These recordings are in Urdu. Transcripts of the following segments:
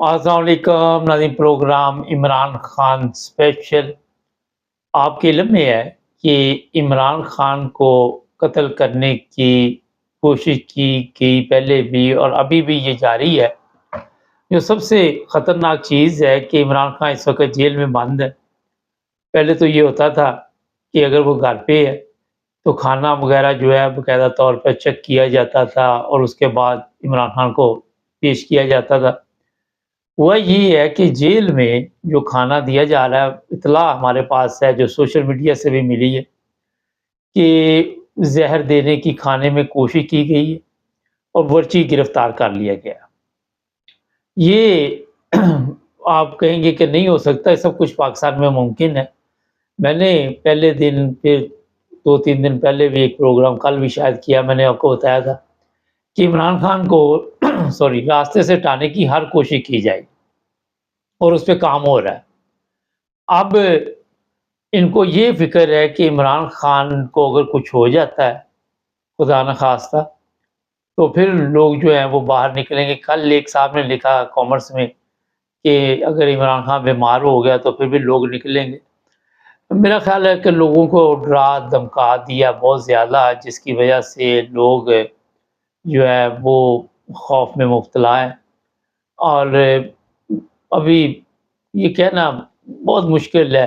السلام علیکم ناظرین، پروگرام عمران خان اسپیشل آپ کے علم میں ہے کہ عمران خان کو قتل کرنے کی کوشش کی گئی پہلے بھی اور ابھی بھی یہ جاری ہے۔ جو سب سے خطرناک چیز ہے کہ عمران خان اس وقت جیل میں بند ہے۔ پہلے تو یہ ہوتا تھا کہ اگر وہ گھر پہ ہے تو کھانا وغیرہ جو ہے باقاعدہ طور پر چیک کیا جاتا تھا اور اس کے بعد عمران خان کو پیش کیا جاتا تھا۔ ہوا یہ ہے کہ جیل میں جو کھانا دیا جا رہا ہے، اطلاع ہمارے پاس ہے جو سوشل میڈیا سے بھی ملی ہے کہ زہر دینے کی کھانے میں کوشش کی گئی ہے اور ورچی گرفتار کر لیا گیا۔ یہ آپ کہیں گے کہ نہیں ہو سکتا، یہ سب کچھ پاکستان میں ممکن ہے۔ میں نے پہلے دن پھر 2-3 دن پہلے بھی ایک پروگرام کل بھی شاید کیا، میں نے آپ کو بتایا تھا کہ عمران خان کو راستے سے ہٹانے کی ہر کوشش کی جائے اور اس پہ کام ہو رہا ہے۔ اب ان کو یہ فکر ہے کہ عمران خان کو اگر کچھ ہو جاتا ہے خدا نخواستہ تو پھر لوگ جو ہیں وہ باہر نکلیں گے۔ کل ایک صاحب نے لکھا کامرس میں کہ اگر عمران خان بیمار ہو گیا تو پھر بھی لوگ نکلیں گے۔ میرا خیال ہے کہ لوگوں کو ڈرا دھمکا دیا بہت زیادہ، جس کی وجہ سے لوگ جو ہے وہ خوف میں مبتلا ہیں، اور ابھی یہ کہنا بہت مشکل ہے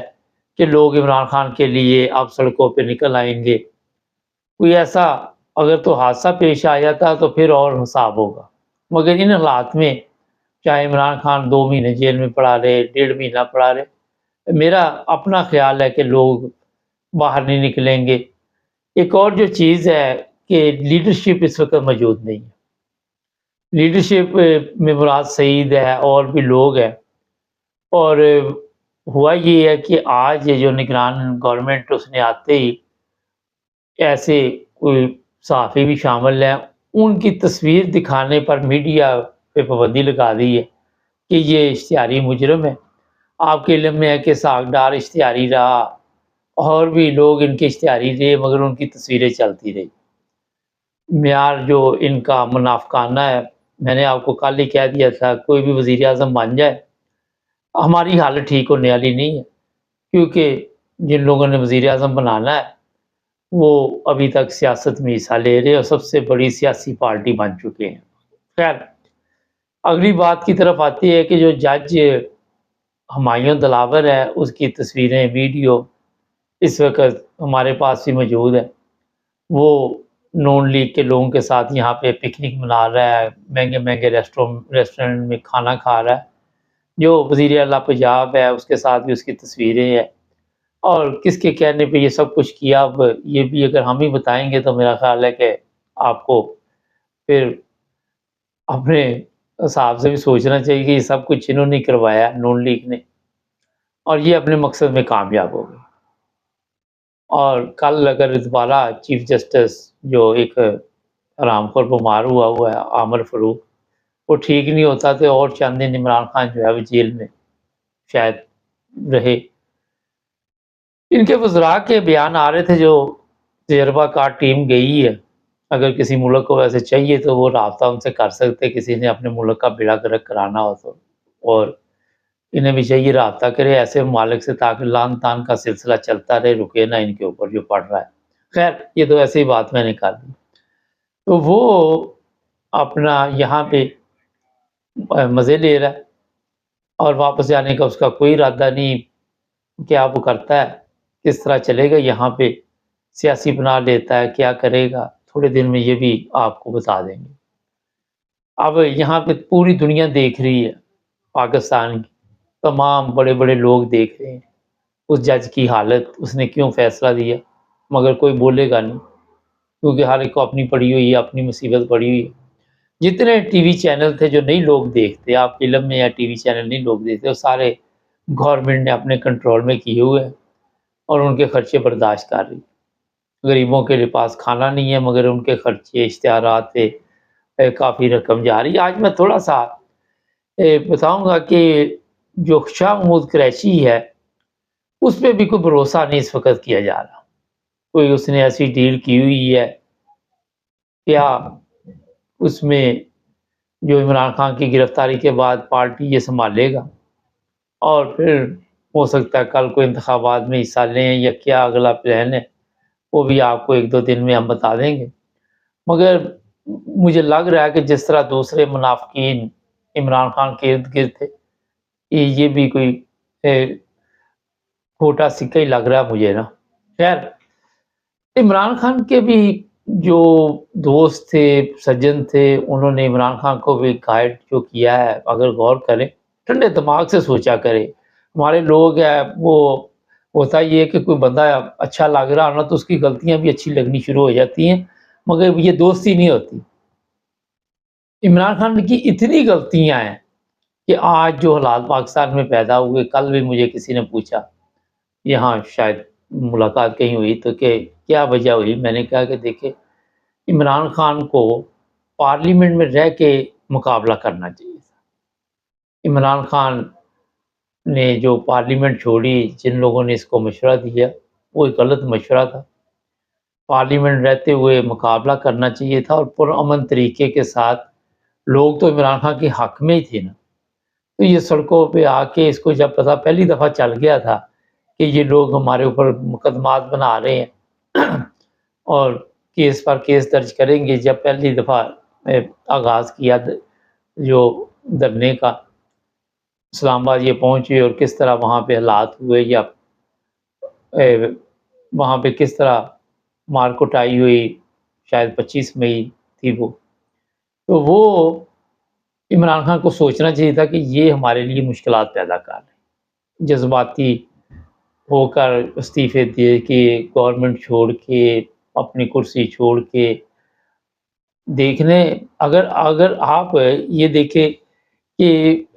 کہ لوگ عمران خان کے لیے اب سڑکوں پہ نکل آئیں گے۔ کوئی ایسا اگر تو حادثہ پیش آ جاتا تو پھر اور حساب ہوگا، مگر ان حالات میں چاہے عمران خان 2 مہینے جیل میں پڑا رہے، 1.5 مہینہ پڑا رہے، میرا اپنا خیال ہے کہ لوگ باہر نہیں نکلیں گے۔ ایک اور جو چیز ہے کہ لیڈرشپ اس وقت موجود نہیں ہے۔ لیڈرشپ میں مراد سعید ہے اور بھی لوگ ہیں، اور ہوا یہ ہے کہ آج جو نگران گورنمنٹ اس نے آتے ہی ایسے کوئی صحافی بھی شامل ہیں، ان کی تصویر دکھانے پر میڈیا پہ پابندی لگا دی ہے کہ یہ اشتہاری مجرم ہے۔ آپ کے علم میں ہے کہ ساکھ ڈار اشتہاری رہا اور بھی لوگ ان کے اشتہاری رہے، مگر ان کی تصویریں چلتی رہی۔ معیار جو ان کا منافقانہ ہے، میں نے آپ کو کل ہی کہہ دیا تھا، کوئی بھی وزیر اعظم بن جائے ہماری حالت ٹھیک ہونے والی نہیں ہے، کیونکہ جن لوگوں نے وزیر اعظم بنانا ہے وہ ابھی تک سیاست میں حصہ لے رہے اور سب سے بڑی سیاسی پارٹی بن چکے ہیں۔ خیر، اگلی بات کی طرف آتی ہے کہ جو جج ہمایوں دلاور ہے، اس کی تصویریں ویڈیو اس وقت ہمارے پاس بھی موجود ہے۔ وہ نون لیگ کے لوگوں کے ساتھ یہاں پہ پکنک منا رہا ہے، مہنگے مہنگے ریسٹورنٹ میں کھانا کھا رہا ہے۔ جو وزیر اعلیٰ پنجاب ہے اس کے ساتھ بھی اس کی تصویریں ہیں، اور کس کے کہنے پہ یہ سب کچھ کیا، اب یہ بھی اگر ہم ہی بتائیں گے تو میرا خیال ہے کہ آپ کو پھر اپنے حساب سے بھی سوچنا چاہیے کہ یہ سب کچھ انہوں نے کروایا، نون لیگ نے، اور یہ اپنے مقصد میں کامیاب ہو گئے۔ اور کل اگر دوبارہ چیف جسٹس جو ایک حرام خور بیمار ہوا ہے عامر فروخ، وہ ٹھیک نہیں ہوتا تو اور چند دن عمران خان جو ہے وہ جیل میں شاید رہے۔ ان کے وزراء کے بیان آ رہے تھے، جو تجربہ کار ٹیم گئی ہے، اگر کسی ملک کو ویسے چاہیے تو وہ رابطہ ان سے کر سکتے، کسی نے اپنے ملک کا بیڑا غرق کرانا ہو تو، اور انہیں بھی چاہیے رابطہ کرے ایسے ممالک سے تاکہ لان تان کا سلسلہ چلتا رہے، رکے نہ ان کے اوپر جو پڑ رہا ہے۔ خیر، یہ تو ایسی بات میں نے کر دی۔ تو وہ اپنا یہاں پہ مزے لے رہا ہے اور واپس جانے کا اس کا کوئی ارادہ نہیں۔ کیا وہ کرتا ہے، کس طرح چلے گا یہاں پہ، سیاسی پناہ لیتا ہے، کیا کرے گا، تھوڑے دن میں یہ بھی آپ کو بتا دیں گے۔ اب یہاں پہ پوری دنیا دیکھ رہی ہے، پاکستان کی تمام بڑے بڑے لوگ دیکھ رہے ہیں اس جج کی حالت، اس نے کیوں فیصلہ دیا، مگر کوئی بولے گا نہیں، کیونکہ ہر ایک کو اپنی پڑی ہوئی ہے، اپنی مصیبت پڑی ہوئی ہے۔ جتنے ٹی وی چینل تھے جو نہیں لوگ دیکھتے، آپ کے علم میں یا ٹی وی چینل نہیں لوگ دیکھتے، وہ سارے گورنمنٹ نے اپنے کنٹرول میں کیے ہوئے ہیں اور ان کے خرچے برداشت کر رہی۔ غریبوں کے پاس کھانا نہیں ہے مگر ان کے خرچے اشتہارات پہ کافی رقم جا رہی ہے۔ آج میں تھوڑا سا بتاؤں گا کہ جو شاہ محمود قریشی ہے اس پہ بھی کوئی بھروسہ نہیں اس وقت کیا جا رہا۔ کوئی اس نے ایسی ڈیل کی ہوئی ہے، کیا اس میں جو عمران خان کی گرفتاری کے بعد پارٹی یہ سنبھالے گا، اور پھر ہو سکتا ہے کل کو انتخابات میں حصہ لیں یا کیا اگلا پلان ہے وہ بھی آپ کو 1-2 دن میں ہم بتا دیں گے۔ مگر مجھے لگ رہا ہے کہ جس طرح دوسرے منافقین عمران خان کے ارد گرد تھے، یہ بھی کوئی کھوٹا سکہ ہی لگ رہا ہے مجھے نا۔ خیر، عمران خان کے بھی جو دوست تھے، سجن تھے، انہوں نے عمران خان کو بھی گائیڈ جو کیا ہے، اگر غور کریں، ٹھنڈے دماغ سے سوچا کرے۔ ہمارے لوگ ہیں وہ ہوتا یہ ہے کہ کوئی بندہ اچھا لگ رہا ہونا تو اس کی غلطیاں بھی اچھی لگنی شروع ہو جاتی ہیں، مگر یہ دوستی نہیں ہوتی۔ عمران خان کی اتنی غلطیاں ہیں کہ آج جو حالات پاکستان میں پیدا ہوئے، کل بھی مجھے کسی نے پوچھا، یہاں شاید ملاقات کہیں ہوئی تو کہ کیا وجہ ہوئی، میں نے کہا کہ دیکھیں عمران خان کو پارلیمنٹ میں رہ کے مقابلہ کرنا چاہیے تھا۔ عمران خان نے جو پارلیمنٹ چھوڑی، جن لوگوں نے اس کو مشورہ دیا، وہ ایک غلط مشورہ تھا۔ پارلیمنٹ رہتے ہوئے مقابلہ کرنا چاہیے تھا اور پرامن طریقے کے ساتھ۔ لوگ تو عمران خان کے حق میں ہی تھے نا، تو یہ سڑکوں پہ آ کے اس کو جب پتہ پہلی دفعہ چل گیا تھا کہ یہ لوگ ہمارے اوپر مقدمات بنا رہے ہیں اور کیس پر کیس درج کریں گے، جب پہلی دفعہ آغاز کیا جو دھرنے کا، اسلام آباد یہ پہنچے اور کس طرح وہاں پہ حالات ہوئے، یا وہاں پہ کس طرح مار کٹائی ہوئی، شاید 25 مئی تھی وہ، تو وہ عمران خان کو سوچنا چاہیے تھا کہ یہ ہمارے لیے مشکلات پیدا کر رہے ہیں۔ جذباتی ہو کر استعفے دے کے، گورنمنٹ چھوڑ کے، اپنی کرسی چھوڑ کے دیکھنے، اگر آپ یہ دیکھیں کہ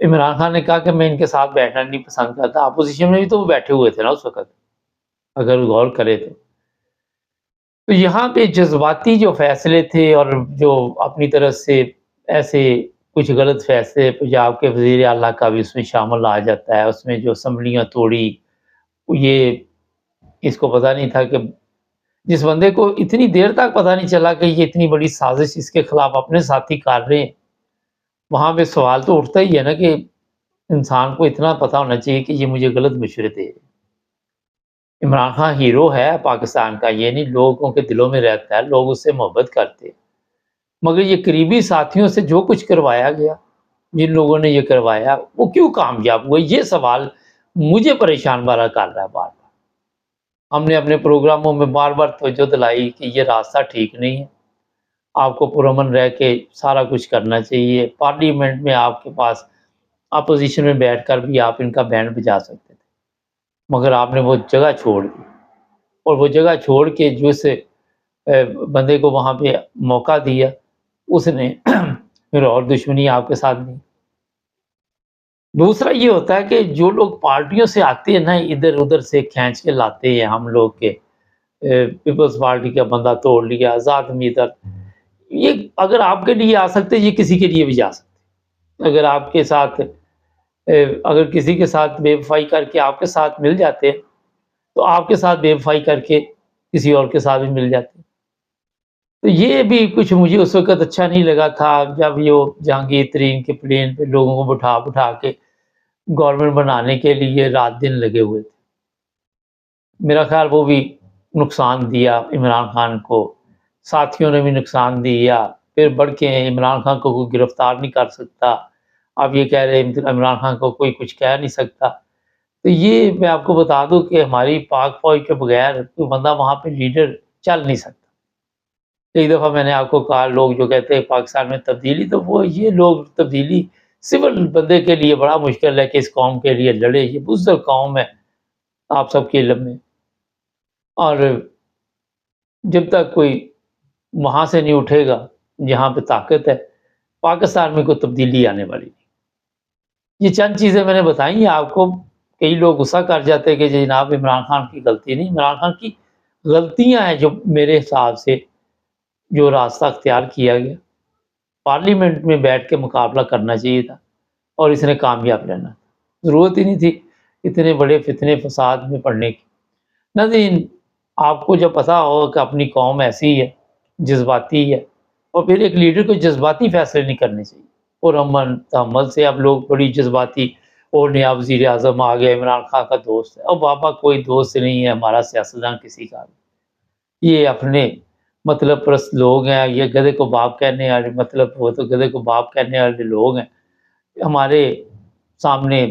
عمران خان نے کہا کہ میں ان کے ساتھ بیٹھنا نہیں پسند کرتا، اپوزیشن میں بھی تو وہ بیٹھے ہوئے تھے نا اس وقت، اگر غور کرے تو یہاں پہ جذباتی جو فیصلے تھے اور جو اپنی طرف سے ایسے کچھ غلط فیصلے، پنجاب کے وزیر اعلیٰ کا بھی اس میں شامل آ جاتا ہے، اس میں جو اسمبلیاں توڑی، یہ اس کو پتہ نہیں تھا کہ جس بندے کو اتنی دیر تک پتہ نہیں چلا کہ یہ اتنی بڑی سازش اس کے خلاف اپنے ساتھی کر رہے ہیں، وہاں پہ سوال تو اٹھتا ہی ہے نا کہ انسان کو اتنا پتہ ہونا چاہیے کہ یہ مجھے غلط مشورے دے رہے۔ عمران خان ہیرو ہے پاکستان کا، یہ نہیں لوگوں کے دلوں میں رہتا ہے، لوگ اس سے محبت کرتے ہیں، مگر یہ قریبی ساتھیوں سے جو کچھ کروایا گیا، جن لوگوں نے یہ کروایا، وہ کیوں کامیاب ہوئے؟ یہ سوال مجھے پریشان بارا کر رہا ہے بار بار۔ ہم نے اپنے پروگراموں میں بار بار توجہ دلائی کہ یہ راستہ ٹھیک نہیں ہے، آپ کو پرامن رہ کے سارا کچھ کرنا چاہیے۔ پارلیمنٹ میں آپ کے پاس اپوزیشن میں بیٹھ کر بھی آپ ان کا بینڈ بجا سکتے تھے، مگر آپ نے وہ جگہ چھوڑ دی، اور وہ جگہ چھوڑ کے جو اس بندے کو وہاں پہ موقع دیا، اس نے پھر اور دشمنی آپ کے ساتھ دی۔ دوسرا یہ ہوتا ہے کہ جو لوگ پارٹیوں سے آتے ہیں نا، ادھر ادھر سے کھینچ کے لاتے ہیں ہم لوگ کے، پیپلز پارٹی کا بندہ توڑ لیا، آزاد امیدر، یہ اگر آپ کے لیے آ سکتے یہ کسی کے لیے بھی جا سکتے۔ اگر آپ کے ساتھ اگر کسی کے ساتھ بے وفائی کر کے آپ کے ساتھ مل جاتے تو آپ کے ساتھ بے وفائی کر کے کسی اور کے ساتھ بھی مل جاتے۔ تو یہ بھی کچھ مجھے اس وقت اچھا نہیں لگا تھا جب یہ جہانگیر ترین کے پلین پہ لوگوں کو بٹھا کے گورنمنٹ بنانے کے لیے رات دن لگے ہوئے تھے۔ میرا خیال وہ بھی نقصان دیا عمران خان کو، ساتھیوں نے بھی نقصان دیا، پھر بڑھ کے عمران خان کو کوئی گرفتار نہیں کر سکتا، آپ یہ کہہ رہے ہیں عمران خان کو کوئی کچھ کہہ نہیں سکتا۔ تو یہ میں آپ کو بتا دوں کہ ہماری پاک فوج کے بغیر کوئی بندہ وہاں پہ لیڈر چل نہیں سکتا۔ کئی دفعہ میں نے آپ کو کہا، لوگ جو کہتے ہیں پاکستان میں تبدیلی، تو وہ یہ لوگ تبدیلی سول بندے کے لیے بڑا مشکل ہے کہ اس قوم کے لیے لڑے، یہ بزدل قوم ہے آپ سب کے علم میں، اور جب تک کوئی وہاں سے نہیں اٹھے گا جہاں پہ طاقت ہے، پاکستان میں کوئی تبدیلی آنے والی نہیں۔ یہ چند چیزیں میں نے بتائی ہیں آپ کو۔ کئی لوگ غصہ کر جاتے ہیں کہ جناب عمران خان کی غلطی نہیں، عمران خان کی غلطیاں ہیں جو میرے حساب سے جو راستہ اختیار کیا گیا، پارلیمنٹ میں بیٹھ کے مقابلہ کرنا چاہیے تھا اور اس نے کامیاب رہنا تھا، ضرورت ہی نہیں تھی اتنے بڑے فتنے فساد میں پڑنے کی۔ ناظرین، آپ کو جب پتہ ہو کہ اپنی قوم ایسی ہے، جذباتی ہے، اور پھر ایک لیڈر کو جذباتی فیصلے نہیں کرنے چاہیے۔ اور امن تحمل سے اب لوگ بڑی جذباتی اور نیا وزیر اعظم آ گیا، عمران خان کا دوست ہے۔ اور بابا کوئی دوست نہیں ہے ہمارا سیاستدان کسی کا، یہ اپنے مطلب پرست لوگ ہیں، یہ گدھے کو باپ کہنے والے، مطلب وہ تو گدھے کو باپ کہنے والے لوگ ہیں۔ ہمارے سامنے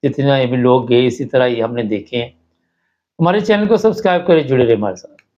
جتنے بھی لوگ گئے اسی طرح ہی ہم نے دیکھے ہیں۔ ہمارے چینل کو سبسکرائب کریں، جڑے رہے ہمارے ساتھ۔